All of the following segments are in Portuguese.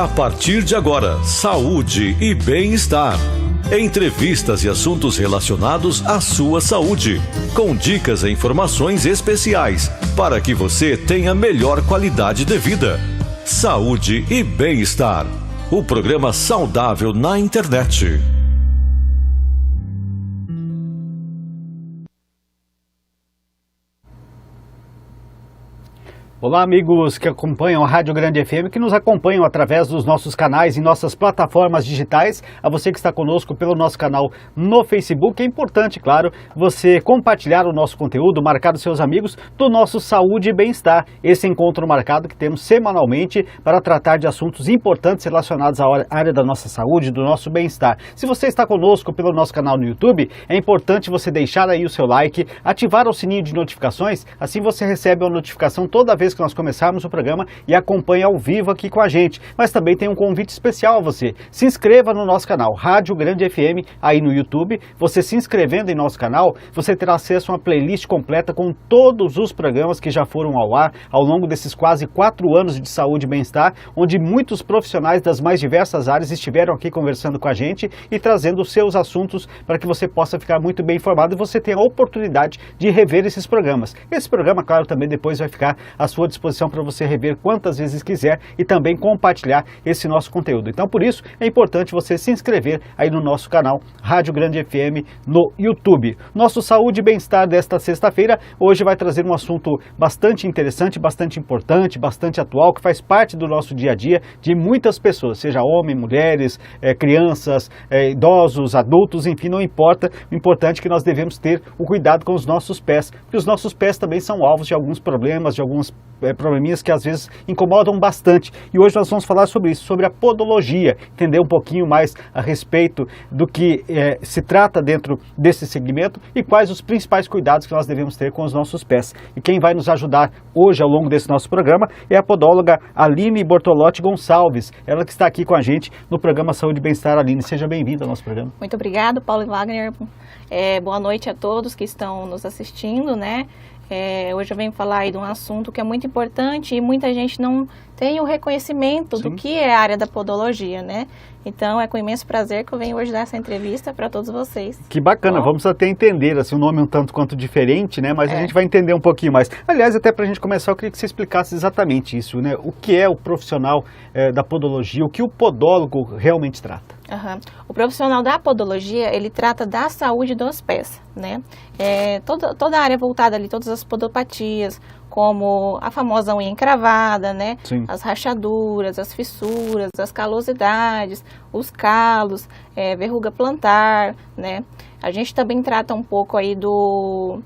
A partir de agora, saúde e bem-estar. Entrevistas e assuntos relacionados à sua saúde, com dicas e informações especiais para que você tenha melhor qualidade de vida. Saúde e bem-estar. O programa saudável na internet. Olá, amigos que acompanham a Rádio Grande FM, que nos acompanham através dos nossos canais e nossas plataformas digitais. A você que está conosco pelo nosso canal no Facebook, é importante, claro, você compartilhar o nosso conteúdo, marcar os seus amigos do nosso Saúde e Bem-Estar. Esse encontro marcado que temos semanalmente para tratar de assuntos importantes relacionados à área da nossa saúde, do nosso bem-estar. Se você está conosco pelo nosso canal no YouTube, é importante você deixar aí o seu like, ativar o sininho de notificações, assim você recebe uma notificação toda vez que nós começarmos o programa e acompanha ao vivo aqui com a gente. Mas também tem um convite especial a você. Se inscreva no nosso canal Rádio Grande FM aí no YouTube. Você se inscrevendo em nosso canal, você terá acesso a uma playlist completa com todos os programas que já foram ao ar ao longo desses quase 4 anos de saúde e bem-estar, onde muitos profissionais das mais diversas áreas estiveram aqui conversando com a gente e trazendo os seus assuntos para que você possa ficar muito bem informado e você tenha a oportunidade de rever esses programas. Esse programa, claro, também depois vai ficar à sua disposição para você rever quantas vezes quiser e também compartilhar esse nosso conteúdo. Então, por isso, é importante você se inscrever aí no nosso canal Rádio Grande FM no YouTube. Nosso Saúde e Bem-Estar desta sexta-feira, hoje vai trazer um assunto bastante interessante, bastante importante, bastante atual, que faz parte do nosso dia a dia de muitas pessoas, seja homens, mulheres, crianças, idosos, adultos, enfim, não importa. O importante é que nós devemos ter o cuidado com os nossos pés, porque os nossos pés também são alvos de alguns problemas, de alguns probleminhas que às vezes incomodam bastante. E hoje nós vamos falar sobre isso, sobre a podologia, entender um pouquinho mais a respeito do que se trata dentro desse segmento e quais os principais cuidados que nós devemos ter com os nossos pés. E quem vai nos ajudar hoje ao longo desse nosso programa é a podóloga Aline Bortolotti Gonçalves, ela que está aqui com a gente no programa Saúde e Bem-Estar. Aline, seja bem-vinda ao nosso programa. Muito obrigado, Paulo e Wagner. Boa noite a todos que estão nos assistindo, né? Hoje eu venho falar aí de um assunto que é muito importante e muita gente não tem o reconhecimento do que é a área da podologia, né? Então é com imenso prazer que eu venho hoje dar essa entrevista para todos vocês. Que bacana, bom, vamos até entender, assim, o nome um tanto quanto diferente, né? Mas a gente vai entender um pouquinho mais. Aliás, até para a gente começar, eu queria que você explicasse exatamente isso, né? O que é o profissional da podologia, o que o podólogo realmente trata? O profissional da podologia, ele trata da saúde dos pés, né? Toda a área voltada ali, todas as podopatias, como a famosa unha encravada, né? Sim. As rachaduras, as fissuras, as calosidades, os calos, verruga plantar, né? A gente também trata um pouco aí do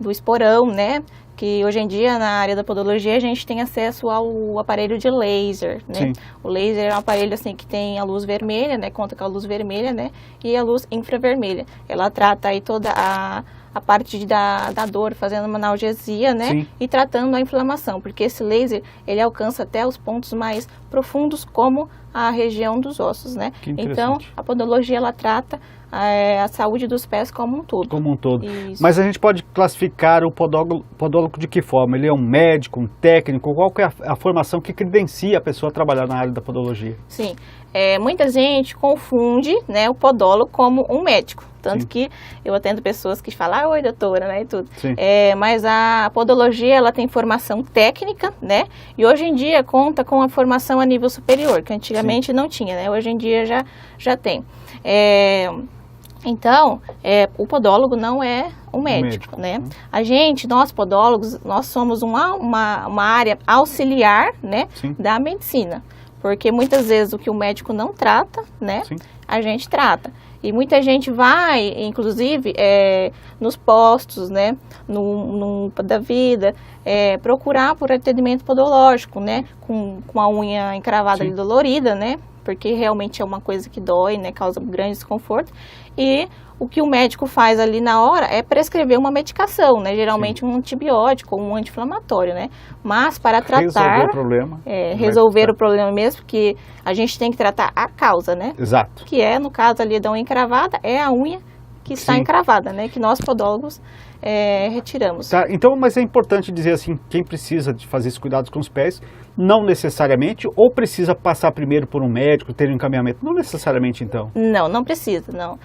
esporão, né? Que hoje em dia, na área da podologia, a gente tem acesso ao aparelho de laser, né? Sim. O laser é um aparelho, assim, que tem a luz vermelha, né? Conta com a luz vermelha, né? E a luz infravermelha. Ela trata aí toda a parte da dor, fazendo uma analgesia, né? Sim. E tratando a inflamação, porque esse laser, ele alcança até os pontos mais profundos, como a região dos ossos, né? Então, a podologia, ela trata a saúde dos pés como um todo. Como um todo. Isso. Mas a gente pode classificar o podólogo de que forma? Ele é um médico, um técnico? Qual que é a formação que credencia a pessoa a trabalhar na área da podologia? Sim, muita gente confunde, né, o podólogo como um médico. Tanto que eu atendo pessoas que falam, oi doutora, né, e tudo. Mas a podologia, ela tem formação técnica, né, e hoje em dia conta com a formação a nível superior, que antigamente não tinha, né, hoje em dia já tem. Então, o podólogo não é um médico, né? Nós podólogos, nós somos uma área auxiliar, né, da medicina. Porque muitas vezes o que o médico não trata, né, a gente trata. E muita gente vai, inclusive, nos postos, né, no da vida, procurar por atendimento podológico, né, com a unha encravada ali dolorida, né, porque realmente é uma coisa que dói, né, causa grande desconforto. E o que o médico faz ali na hora é prescrever uma medicação, né, geralmente um antibiótico ou um anti-inflamatório, né, mas para tratar... Resolver o problema. Resolver o problema mesmo, porque a gente tem que tratar a causa, né? Exato. Que no caso ali da unha encravada, é a unha que está encravada, né? Que nós podólogos retiramos. Tá, então, mas é importante dizer assim, quem precisa de fazer esses cuidados com os pés, não necessariamente, ou precisa passar primeiro por um médico, ter um encaminhamento? Não necessariamente, então. Não precisa, não.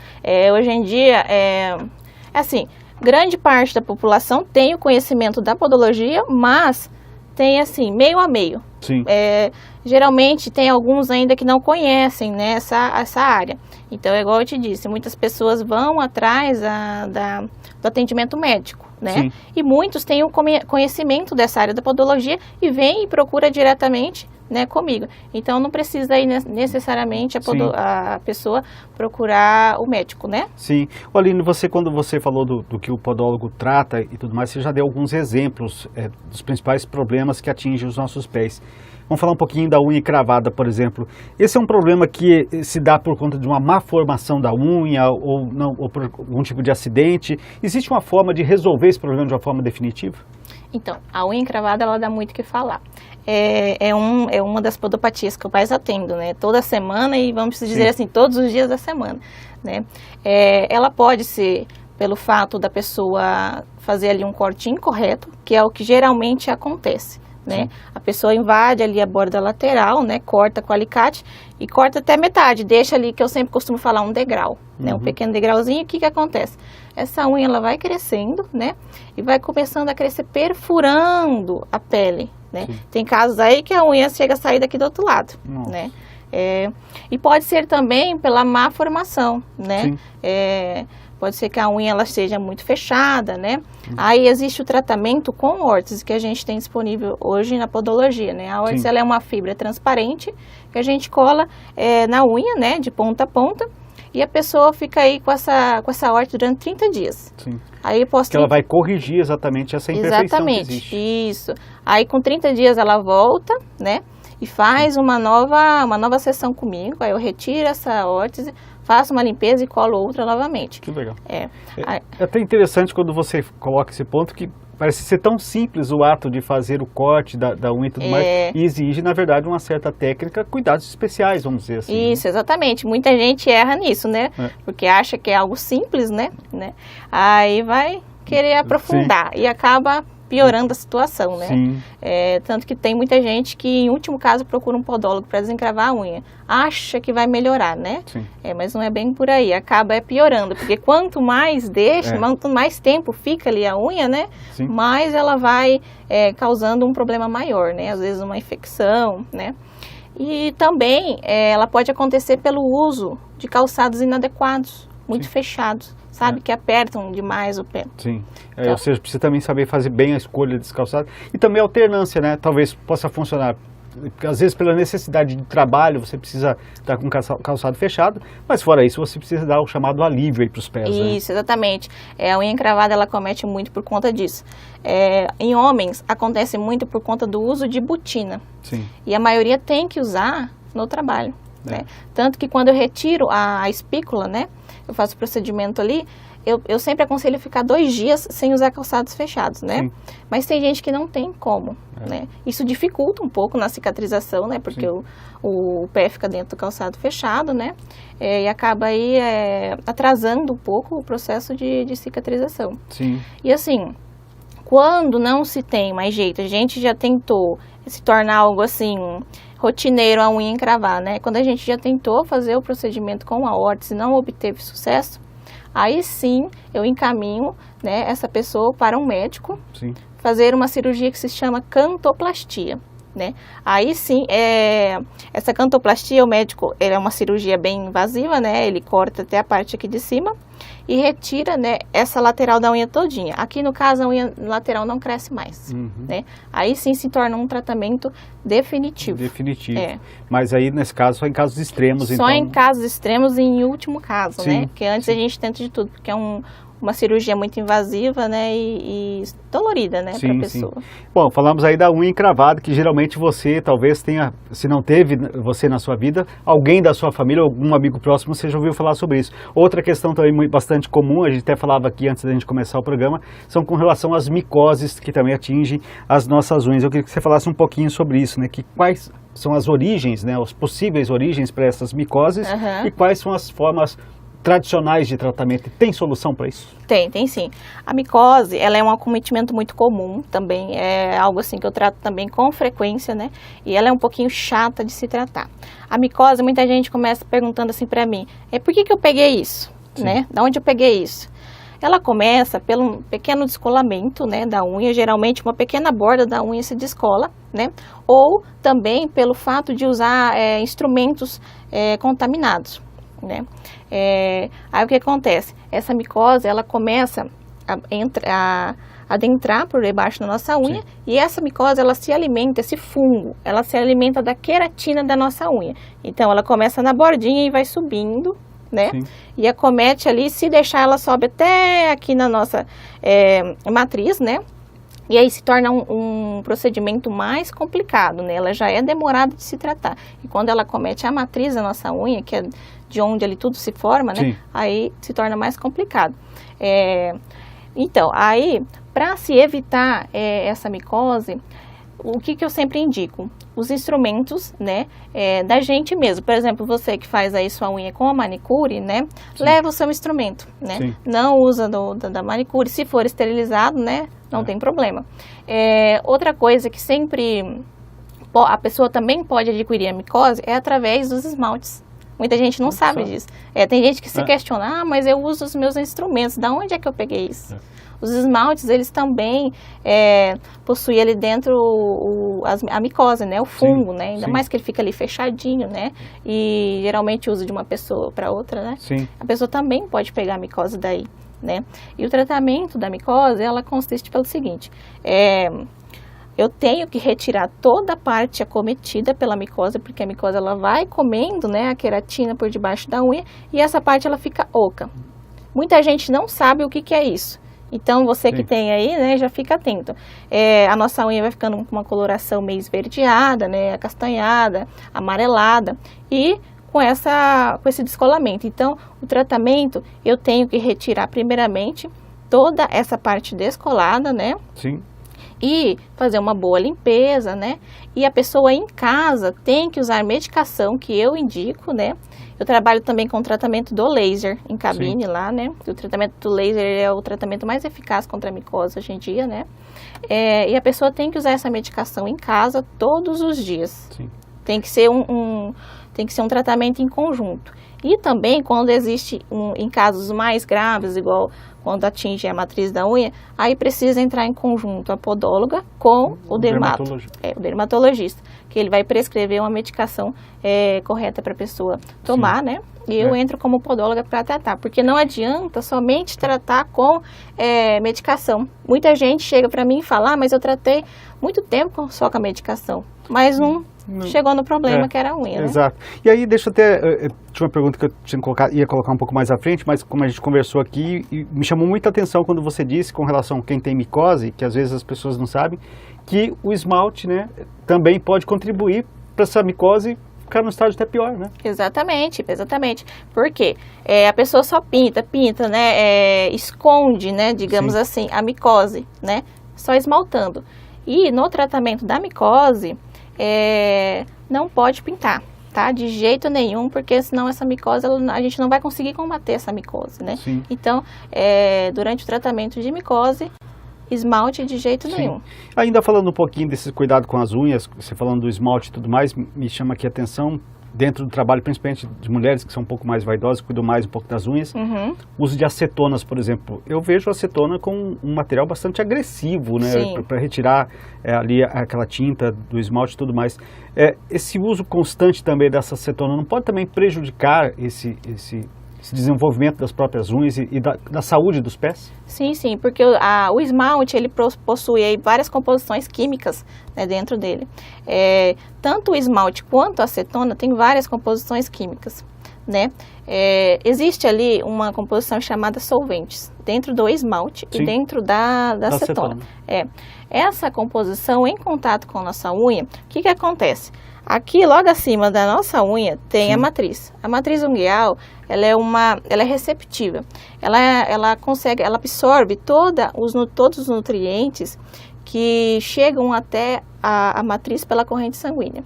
Hoje em dia, assim, grande parte da população tem o conhecimento da podologia, mas tem assim, meio a meio. Sim. Geralmente tem alguns ainda que não conhecem, né, essa área. Então, é igual eu te disse, muitas pessoas vão atrás do atendimento médico, né? Sim. E muitos têm o conhecimento dessa área da podologia e vêm e procura diretamente, né, comigo. Então, não precisa aí necessariamente a pessoa procurar o médico, né? Sim. Aline, quando você falou do que o podólogo trata e tudo mais, você já deu alguns exemplos dos principais problemas que atingem os nossos pés. Vamos falar um pouquinho da unha encravada, por exemplo. Esse é um problema que se dá por conta de uma má formação da unha ou por algum tipo de acidente. Existe uma forma de resolver esse problema de uma forma definitiva? Então, a unha encravada, ela dá muito o que falar. É uma das podopatias que eu mais atendo, né? Toda semana e vamos dizer assim, todos os dias da semana, né? Ela pode ser pelo fato da pessoa fazer ali um corte incorreto, que é o que geralmente acontece. Né? A pessoa invade ali a borda lateral, né? Corta com o alicate e corta até metade, deixa ali, que eu sempre costumo falar, um degrau, né? Um pequeno degrauzinho. O que acontece? Essa unha, ela vai crescendo, né? E vai começando a crescer perfurando a pele, né? Tem casos aí que a unha chega a sair daqui do outro lado, né? E pode ser também pela má formação, né? Pode ser que a unha ela seja muito fechada, né? Aí existe o tratamento com órtese que a gente tem disponível hoje na podologia, né? A órtese ela é uma fibra transparente que a gente cola na unha, né? De ponta a ponta. E a pessoa fica aí com essa órtese durante 30 dias. Sim. Aí eu posso... Que ela vai corrigir exatamente essa imperfeição que existe. Isso. Aí com 30 dias ela volta, né? E faz uma nova sessão comigo. Aí eu retiro essa órtese, faço uma limpeza e colo outra novamente. Que legal. É até interessante quando você coloca esse ponto que parece ser tão simples o ato de fazer o corte da unha e tudo mais, e exige, na verdade, uma certa técnica, cuidados especiais, vamos dizer assim. Isso, exatamente. Muita gente erra nisso, né? Porque acha que é algo simples, né? Aí vai querer aprofundar e acaba piorando a situação, né? Sim. Tanto que tem muita gente que, em último caso, procura um podólogo para desencravar a unha. Acha que vai melhorar, né? Sim. Mas não é bem por aí. Acaba piorando, porque quanto mais deixa, quanto mais tempo fica ali a unha, né? Sim. Mais ela vai causando um problema maior, né? Às vezes uma infecção, né? E também ela pode acontecer pelo uso de calçados inadequados, muito fechados. Sabe, que apertam demais o pé. Sim, ou seja, precisa também saber fazer bem a escolha desse calçado. E também a alternância, né? Talvez possa funcionar, às vezes pela necessidade de trabalho, você precisa estar com calçado fechado, mas fora isso, você precisa dar o chamado alívio aí para os pés. Isso, né? Exatamente. A unha encravada, ela comete muito por conta disso. Em homens, acontece muito por conta do uso de botina. Sim. E a maioria tem que usar no trabalho. Né? Tanto que quando eu retiro a espícula, né? Eu faço o procedimento ali, eu sempre aconselho ficar 2 dias sem usar calçados fechados, né? Sim. Mas tem gente que não tem como, né? Isso dificulta um pouco na cicatrização, né? Porque o pé fica dentro do calçado fechado, né? E acaba aí atrasando um pouco o processo de cicatrização. Sim. E assim, quando não se tem mais jeito, a gente já tentou se tornar algo assim... rotineiro a unha encravar, né? Quando a gente já tentou fazer o procedimento com a órtese e não obteve sucesso, aí sim eu encaminho, né, essa pessoa para um médico fazer uma cirurgia que se chama cantoplastia, né? Aí sim, essa cantoplastia, o médico, ele é uma cirurgia bem invasiva, né? Ele corta até a parte aqui de cima e retira, né, essa lateral da unha todinha. Aqui no caso a unha lateral não cresce mais, né? Aí sim se torna um tratamento definitivo. Definitivo. Mas aí nesse caso só em casos extremos, só em casos extremos e em último caso, né? Porque antes a gente tenta de tudo, porque é uma cirurgia muito invasiva, né, e dolorida, né, para a pessoa. Sim. Bom, falamos aí da unha encravada, que geralmente você talvez tenha, se não teve você na sua vida, alguém da sua família, algum amigo próximo, você já ouviu falar sobre isso. Outra questão também bastante comum, a gente até falava aqui antes da gente começar o programa, são com relação às micoses que também atingem as nossas unhas. Eu queria que você falasse um pouquinho sobre isso, né, que quais são as origens, né, as possíveis origens para essas micoses e quais são as formas tradicionais de tratamento. Tem solução para isso? Tem sim. A micose, ela é um acometimento muito comum também, é algo assim que eu trato também com frequência, né? E ela é um pouquinho chata de se tratar. A micose, muita gente começa perguntando assim para mim, por que eu peguei isso, né? Da onde eu peguei isso? Ela começa pelo pequeno descolamento, né, da unha, geralmente uma pequena borda da unha se descola, né? Ou também pelo fato de usar instrumentos contaminados, né? Aí o que acontece? Essa micose, ela começa a adentrar por debaixo da nossa unha. Sim. E essa micose, ela se alimenta, esse fungo, ela se alimenta da queratina da nossa unha. Então, ela começa na bordinha e vai subindo, né? Sim. E acomete ali, se deixar, ela sobe até aqui na nossa matriz, né? E aí se torna um procedimento mais complicado, né? Ela já é demorada de se tratar. E quando ela comete a matriz da nossa unha, que é de onde ali tudo se forma, né? Sim. Aí se torna mais complicado. Então, aí, para se evitar essa micose, o que eu sempre indico? Os instrumentos, né, da gente mesmo. Por exemplo, você que faz aí sua unha com a manicure, né, sim, leva o seu instrumento, né? Sim. Não usa da manicure. Se for esterilizado, né, não tem problema. Outra coisa que sempre a pessoa também pode adquirir a micose é através dos esmaltes. Muita gente não sabe disso. Tem gente que se questiona, mas eu uso os meus instrumentos, da onde é que eu peguei isso? Os esmaltes, eles também possuem ali dentro a micose, né? O fungo, sim, né? Ainda sim, mais que ele fica ali fechadinho, né? E geralmente usa de uma pessoa para outra, né? Sim. A pessoa também pode pegar a micose daí, né? E o tratamento da micose, ela consiste pelo seguinte, eu tenho que retirar toda a parte acometida pela micose, porque a micose ela vai comendo, né, a queratina por debaixo da unha, e essa parte ela fica oca. Muita gente não sabe o que é isso. Então, você sim, que tem aí, né, já fica atento. A nossa unha vai ficando com uma coloração meio esverdeada, né, acastanhada, amarelada, e com esse descolamento. Então, o tratamento, eu tenho que retirar primeiramente toda essa parte descolada, né? Sim. E fazer uma boa limpeza, né? E a pessoa em casa tem que usar medicação que eu indico, né? Eu trabalho também com o tratamento do laser em cabine. Sim, lá, né? O tratamento do laser é o tratamento mais eficaz contra a micose hoje em dia, né? E a pessoa tem que usar essa medicação em casa todos os dias. Sim. Tem que ser um tratamento em conjunto. E também quando existe, em casos mais graves, igual quando atinge a matriz da unha, aí precisa entrar em conjunto a podóloga com o dermatologista, que ele vai prescrever uma medicação correta para a pessoa tomar, sim, né? E eu entro como podóloga para tratar, porque não adianta somente tratar com medicação. Muita gente chega para mim e fala, mas eu tratei muito tempo só com a medicação, mas não chegou no problema que era a unha, né? Exato. E aí, deixa eu até... tinha uma pergunta que eu ia colocar um pouco mais à frente, mas como a gente conversou aqui, me chamou muita atenção quando você disse com relação a quem tem micose, que às vezes as pessoas não sabem, que o esmalte, né, também pode contribuir para essa micose ficar no estágio até pior, né? Exatamente. Por quê? A pessoa só pinta, né, esconde, né, digamos, sim, assim, a micose, né, só esmaltando. E no tratamento da micose, não pode pintar, tá? De jeito nenhum, porque senão essa micose, a gente não vai conseguir combater essa micose, né? Sim. Então, durante o tratamento de micose, esmalte de jeito sim, nenhum. Ainda falando um pouquinho desse cuidado com as unhas, você falando do esmalte e tudo mais, me chama aqui a atenção, dentro do trabalho, principalmente de mulheres que são um pouco mais vaidosas, cuidam mais um pouco das unhas, uso de acetonas, por exemplo. Eu vejo a acetona como um material bastante agressivo, né, para retirar ali aquela tinta do esmalte e tudo mais. Esse uso constante também dessa acetona não pode também prejudicar esse desenvolvimento das próprias unhas e da saúde dos pés? Sim, porque o esmalte ele possui aí várias composições químicas, né, dentro dele. Tanto o esmalte quanto a acetona tem várias composições químicas, né? Existe ali uma composição chamada solventes dentro do esmalte, sim, e dentro da acetona. Essa composição em contato com a nossa unha, o que acontece? Aqui, logo acima da nossa unha, tem, sim, a matriz. A matriz ungueal, ela é receptiva. Ela absorve todos os nutrientes que chegam até a matriz pela corrente sanguínea.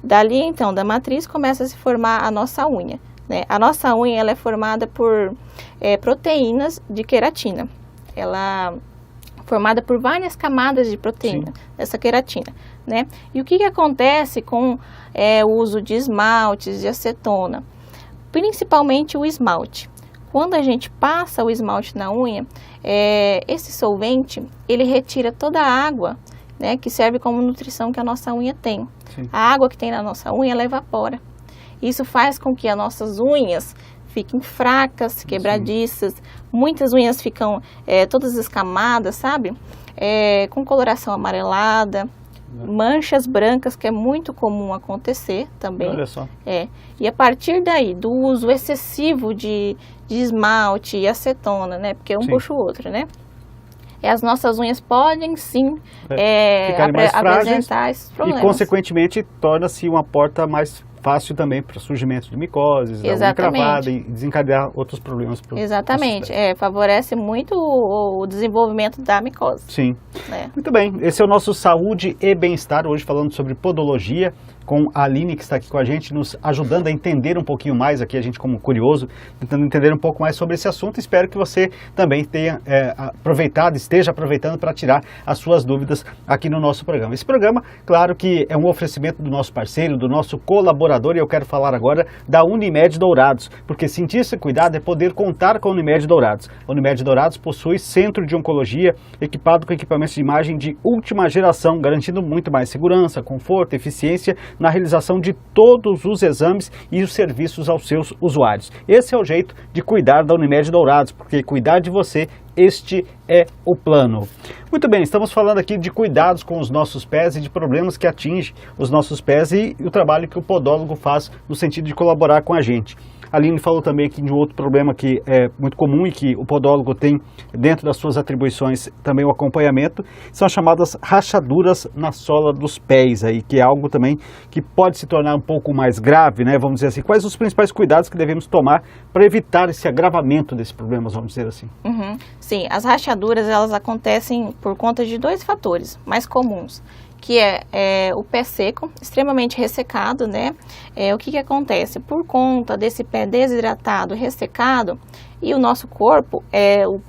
Dali, então, da matriz começa a se formar a nossa unha. né? A nossa unha ela é formada por proteínas de queratina. Ela é formada por várias camadas de proteína, essa queratina, né? E o que acontece com o uso de esmaltes, de acetona? Principalmente o esmalte. Quando a gente passa o esmalte na unha, esse solvente, ele retira toda a água, né, que serve como nutrição que a nossa unha tem. Sim. A água que tem na nossa unha, ela evapora. Isso faz com que as nossas unhas fiquem fracas, quebradiças. Sim. Muitas unhas ficam todas escamadas, sabe? Com coloração amarelada. Manchas brancas, que é muito comum acontecer também. Olha só. E a partir daí, do uso excessivo de esmalte e acetona, né? Porque um puxa o outro, né? As nossas unhas podem sim apresentar esses problemas. E, consequentemente, torna-se uma porta mais fácil também para surgimento de micoses, da unha cravada e desencadear outros problemas. Exatamente, favorece muito o desenvolvimento da micose. Sim. Muito bem, esse é o nosso Saúde e Bem-Estar, hoje falando sobre podologia, com a Aline, que está aqui com a gente, nos ajudando a entender um pouquinho mais aqui, a gente como curioso, tentando entender um pouco mais sobre esse assunto. Espero que você também tenha esteja aproveitando para tirar as suas dúvidas aqui no nosso programa. Esse programa, claro que é um oferecimento do nosso parceiro, do nosso colaborador, e eu quero falar agora da Unimed Dourados, porque sentir-se cuidado é poder contar com a Unimed Dourados. A Unimed Dourados possui centro de oncologia equipado com equipamentos de imagem de última geração, garantindo muito mais segurança, conforto, eficiência na realização de todos os exames e os serviços aos seus usuários. Esse é o jeito de cuidar da Unimed Dourados, porque cuidar de você, este é o plano. Muito bem, estamos falando aqui de cuidados com os nossos pés e de problemas que atingem os nossos pés e o trabalho que o podólogo faz no sentido de colaborar com a gente. A Aline falou também aqui de um outro problema que é muito comum e que o podólogo tem dentro das suas atribuições também o acompanhamento, são as chamadas rachaduras na sola dos pés, aí, que é algo também que pode se tornar um pouco mais grave, né? Vamos dizer assim, quais os principais cuidados que devemos tomar para evitar esse agravamento desses problemas, vamos dizer assim? Sim, as rachaduras elas acontecem por conta de dois fatores mais comuns, que é o pé seco, extremamente ressecado, né? O que acontece? Por conta desse pé desidratado, ressecado, e o nosso corpo,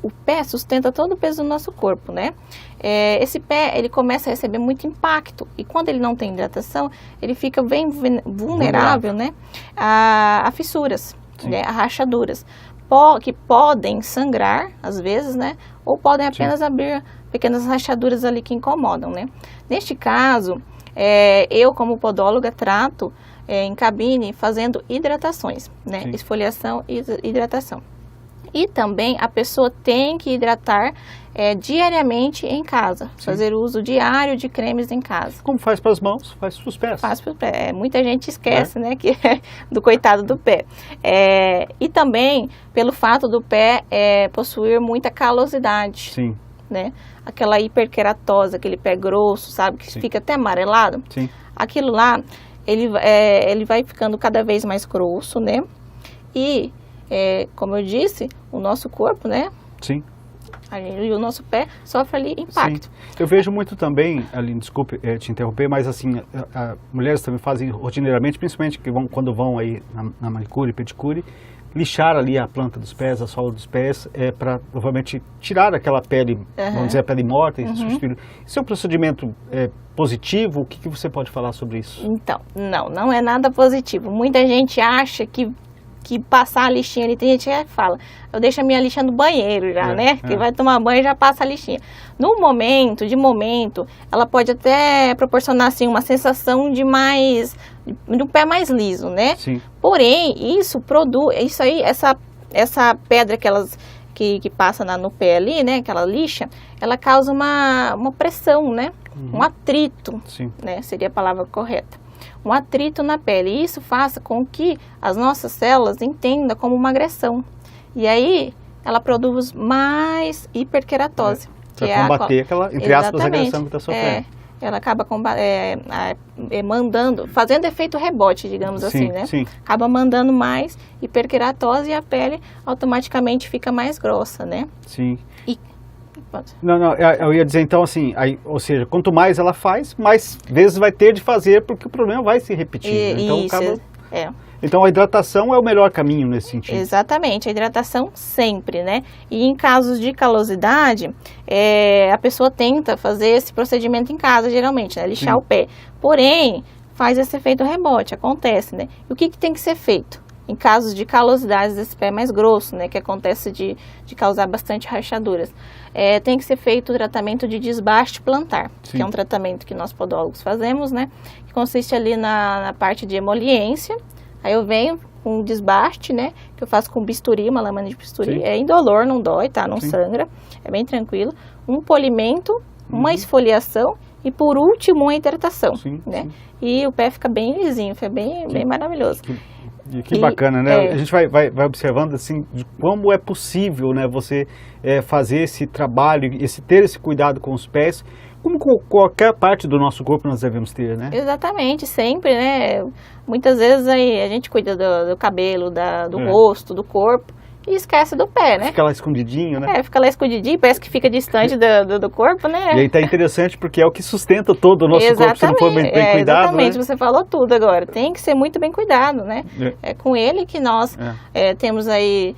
o pé sustenta todo o peso do nosso corpo, né? Esse pé, ele começa a receber muito impacto, e quando ele não tem hidratação, ele fica bem vulnerável, né? A fissuras, né? A rachaduras, que podem sangrar, às vezes, né? Ou podem apenas abrir pequenas rachaduras ali que incomodam, né? Neste caso, eu como podóloga trato em cabine fazendo hidratações, né? Esfoliação e hidratação. E também a pessoa tem que hidratar diariamente em casa, fazer uso diário de cremes em casa. Como faz para as mãos, faz para os pés. Faz para os pés. Muita gente esquece, né, que do coitado do pé. E também pelo fato do pé possuir muita calosidade. Sim. Né? Aquela hiperqueratose, aquele pé grosso, sabe, que fica até amarelado. Sim. Aquilo lá, ele vai ficando cada vez mais grosso, né? E, como eu disse, o nosso corpo, né? Sim. E o nosso pé sofre ali impacto. Sim. Eu vejo muito também, Aline, desculpe te interromper, mas assim, mulheres também fazem rotineiramente, principalmente quando vão aí na manicure, pedicure, lixar ali a planta dos pés, a sola dos pés, para provavelmente tirar aquela pele, vamos dizer, a pele morta e substituir. Isso é um procedimento positivo? O que você pode falar sobre isso? Então, não é nada positivo. Muita gente acha que passar a lixinha ali, tem gente que fala, eu deixo a minha lixa no banheiro já, né? Que vai tomar banho e já passa a lixinha. De momento, ela pode até proporcionar, assim, uma sensação de um pé mais liso, né? Sim. Porém, essa pedra que passa no pé ali, né? Aquela lixa, ela causa uma pressão, né? Um atrito, né? Seria a palavra correta. Um atrito na pele, e isso faça com que as nossas células entendam como uma agressão. E aí, ela produz mais hiperqueratose. Para combater aquela, entre aspas, agressão que está sofrendo. Ela acaba fazendo efeito rebote, digamos assim, né? Sim. Acaba mandando mais hiperqueratose e a pele automaticamente fica mais grossa, né? Sim. Não, eu ia dizer então assim, ou seja, quanto mais ela faz, mais vezes vai ter de fazer, porque o problema vai se repetir. Então acaba Então a hidratação é o melhor caminho nesse sentido. Exatamente, a hidratação sempre, né? E em casos de calosidade, a pessoa tenta fazer esse procedimento em casa, geralmente, né? Lixar o pé. Porém, faz esse efeito rebote, acontece, né? E o que tem que ser feito? Em casos de calosidades desse pé mais grosso, né? Que acontece de causar bastante rachaduras. Tem que ser feito o tratamento de desbaste plantar, que é um tratamento que nós podólogos fazemos, né? Que consiste ali na parte de emoliência. Aí eu venho com um desbaste, né? Que eu faço com bisturi, uma lâmina de bisturi. Sim. É indolor, não dói, tá? Não sangra. É bem tranquilo. Um polimento, uma esfoliação e, por último, uma hidratação, né? E o pé fica bem lisinho, fica bem maravilhoso. Que bacana, né? A gente vai observando assim de como é possível, né, você fazer esse trabalho, ter esse cuidado com os pés, como com qualquer parte do nosso corpo nós devemos ter, né? Exatamente, sempre, né? Muitas vezes aí a gente cuida do cabelo, do rosto, do corpo. E esquece do pé, né? Fica lá escondidinho, né? Fica lá escondidinho, parece que fica distante do corpo, né? E aí tá interessante porque é o que sustenta todo o nosso corpo, se não for bem cuidado. Exatamente, né? Você falou tudo agora. Tem que ser muito bem cuidado, né? É com ele que nós temos aí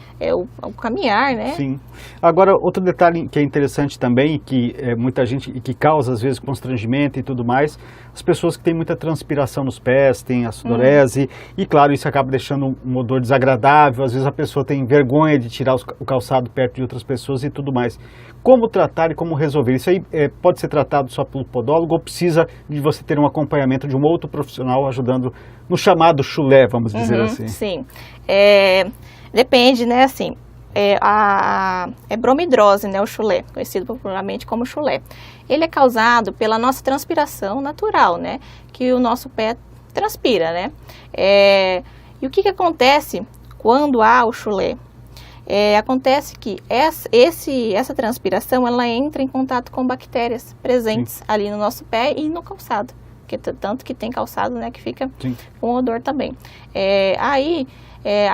o caminhar, né? Sim. Agora, outro detalhe que é interessante também, que muita gente, e que causa às vezes constrangimento e tudo mais, as pessoas que têm muita transpiração nos pés, têm a sudorese, e claro, isso acaba deixando um odor desagradável, às vezes a pessoa tem vergonha de tirar o calçado perto de outras pessoas e tudo mais. Como tratar e como resolver? Isso aí pode ser tratado só pelo podólogo ou precisa de você ter um acompanhamento de um outro profissional ajudando no chamado chulé, vamos dizer assim? Sim. Depende, né, assim, é bromidrose, né, o chulé, conhecido popularmente como chulé. Ele é causado pela nossa transpiração natural, né, que o nosso pé transpira, né. E o que acontece quando há o chulé? Acontece que essa transpiração, ela entra em contato com bactérias presentes ali no nosso pé e no calçado, porque tanto que tem calçado, né, que fica com odor também.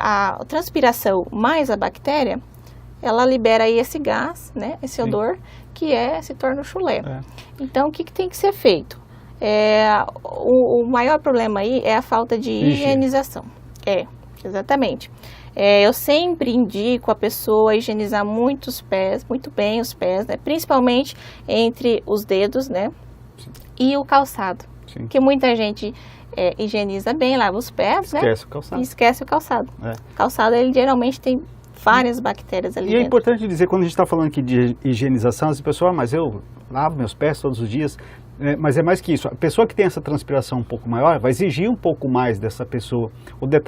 A transpiração mais a bactéria, ela libera aí esse gás, né, esse odor, que se torna o chulé. Então, o que tem que ser feito? O maior problema aí é a falta de higienização. Exatamente. Eu sempre indico a pessoa higienizar muito bem os pés, né? Principalmente entre os dedos, né? E o calçado. Porque muita gente higieniza bem, lava os pés, né? Esquece o calçado. E esquece o calçado. O calçado, ele geralmente tem várias bactérias ali dentro. É importante dizer, quando a gente está falando aqui de higienização, as pessoas, mas eu lavo meus pés todos os dias. Mas é mais que isso. A pessoa que tem essa transpiração um pouco maior vai exigir um pouco mais dessa pessoa. Outro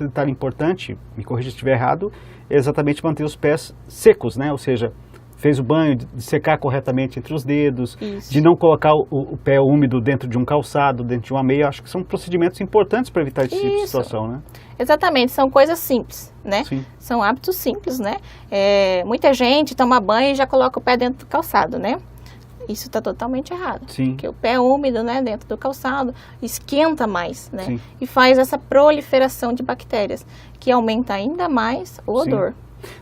detalhe importante, me corrija se estiver errado, é exatamente manter os pés secos, né? Ou seja, fez o banho, de secar corretamente entre os dedos, de não colocar o pé úmido dentro de um calçado, dentro de uma meia. Acho que são procedimentos importantes para evitar esse tipo de situação, né? Exatamente, são coisas simples, né? São hábitos simples, né? Muita gente toma banho e já coloca o pé dentro do calçado, né? Isso está totalmente errado. Porque o pé úmido, né, dentro do calçado, esquenta mais, né? E faz essa proliferação de bactérias, que aumenta ainda mais o odor.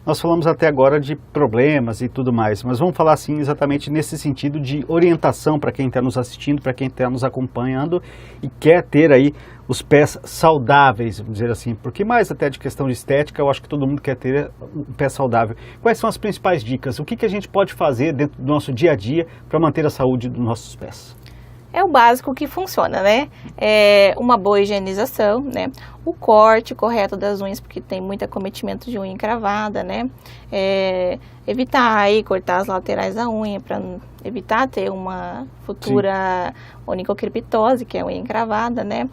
Nós falamos até agora de problemas e tudo mais, mas vamos falar assim exatamente nesse sentido de orientação para quem está nos assistindo, para quem está nos acompanhando e quer ter aí os pés saudáveis, vamos dizer assim, porque mais até de questão de estética, eu acho que todo mundo quer ter um pé saudável. Quais são as principais dicas? O que a gente pode fazer dentro do nosso dia a dia para manter a saúde dos nossos pés? É o básico que funciona, né? Uma boa higienização, né? O corte correto das unhas, porque tem muito acometimento de unha encravada, né? Evitar aí cortar as laterais da unha para evitar ter uma futura onicocriptose, que é a unha encravada, né?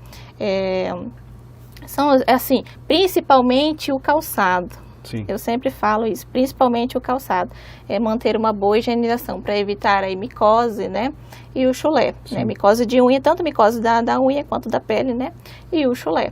São, assim, principalmente o calçado. Eu sempre falo isso, principalmente o calçado. Manter uma boa higienização para evitar a micose, né? E o chulé, né? Micose de unha, tanto micose da unha quanto da pele, né? E o chulé.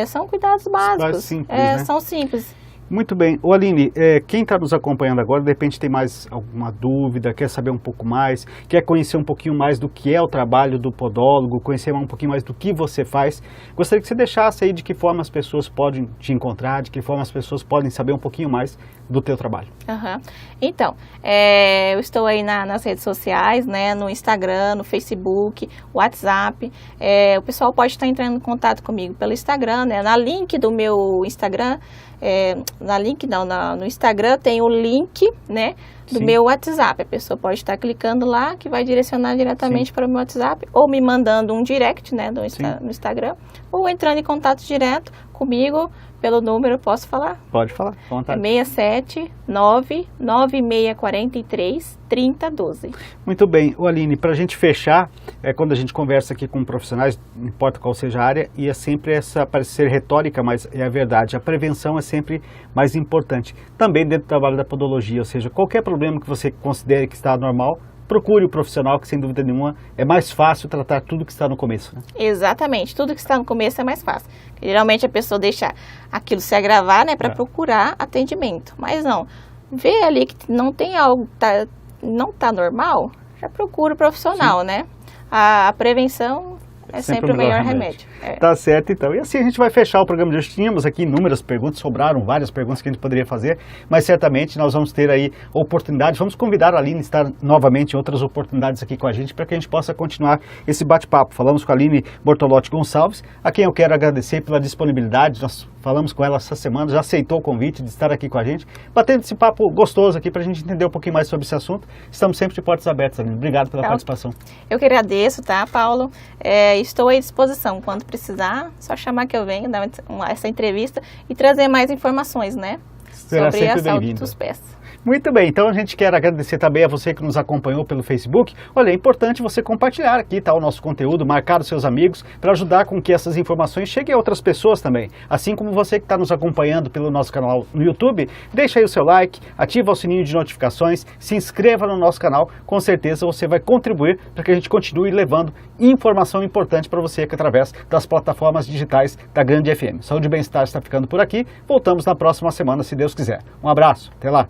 São cuidados básicos. Simples, né? São simples. Muito bem. Ô Aline, quem está nos acompanhando agora, de repente tem mais alguma dúvida, quer saber um pouco mais, quer conhecer um pouquinho mais do que é o trabalho do podólogo, conhecer um pouquinho mais do que você faz, gostaria que você deixasse aí de que forma as pessoas podem te encontrar, de que forma as pessoas podem saber um pouquinho mais do teu trabalho. Então, eu estou aí nas redes sociais, né, no Instagram, no Facebook, WhatsApp. O pessoal pode estar entrando em contato comigo pelo Instagram, né, na link do meu Instagram. No Instagram tem o link, né, do Sim. meu WhatsApp. A pessoa pode estar clicando lá, que vai direcionar diretamente Sim. para o meu WhatsApp, ou me mandando um direct, né, no Instagram, ou entrando em contato direto comigo pelo número, posso falar? Pode falar, à vontade. 679-9643-3012. Muito bem. Aline, para a gente fechar, quando a gente conversa aqui com profissionais, não importa qual seja a área, e é sempre essa, parece ser retórica, mas é a verdade, a prevenção é sempre mais importante. Também dentro do trabalho da podologia, ou seja, qualquer problema que você considere que está anormal, procure o profissional, que sem dúvida nenhuma é mais fácil tratar tudo que está no começo, né? Exatamente, tudo que está no começo é mais fácil. Geralmente a pessoa deixa aquilo se agravar, né, para procurar atendimento. Mas não, vê ali que não tem algo, não está normal, já procura o profissional, Sim. né? A prevenção é sempre o melhor remédio. Tá certo, então. E assim a gente vai fechar o programa de hoje. Tínhamos aqui inúmeras perguntas, sobraram várias perguntas que a gente poderia fazer, mas certamente nós vamos ter aí oportunidades. Vamos convidar a Aline a estar novamente em outras oportunidades aqui com a gente, para que a gente possa continuar esse bate-papo. Falamos com a Aline Bortolotti Gonçalves, a quem eu quero agradecer pela disponibilidade. Nós falamos com ela essa semana, já aceitou o convite de estar aqui com a gente, batendo esse papo gostoso aqui para a gente entender um pouquinho mais sobre esse assunto. Estamos sempre de portas abertas, Aline. Obrigado pela participação. Eu que agradeço, tá, Paulo? Estou à disposição. Quando precisar, só chamar que eu venho, dar essa entrevista e trazer mais informações, né? Será sobre a saúde bem-vindo. dos pés. Muito bem, então a gente quer agradecer também a você que nos acompanhou pelo Facebook. Olha, é importante você compartilhar aqui, tá, o nosso conteúdo, marcar os seus amigos, para ajudar com que essas informações cheguem a outras pessoas também. Assim como você que está nos acompanhando pelo nosso canal no YouTube, deixa aí o seu like, ativa o sininho de notificações, se inscreva no nosso canal, com certeza você vai contribuir para que a gente continue levando informação importante para você aqui através das plataformas digitais da Grande FM. Saúde e Bem-Estar está ficando por aqui, voltamos na próxima semana, se Deus quiser. Um abraço, até lá!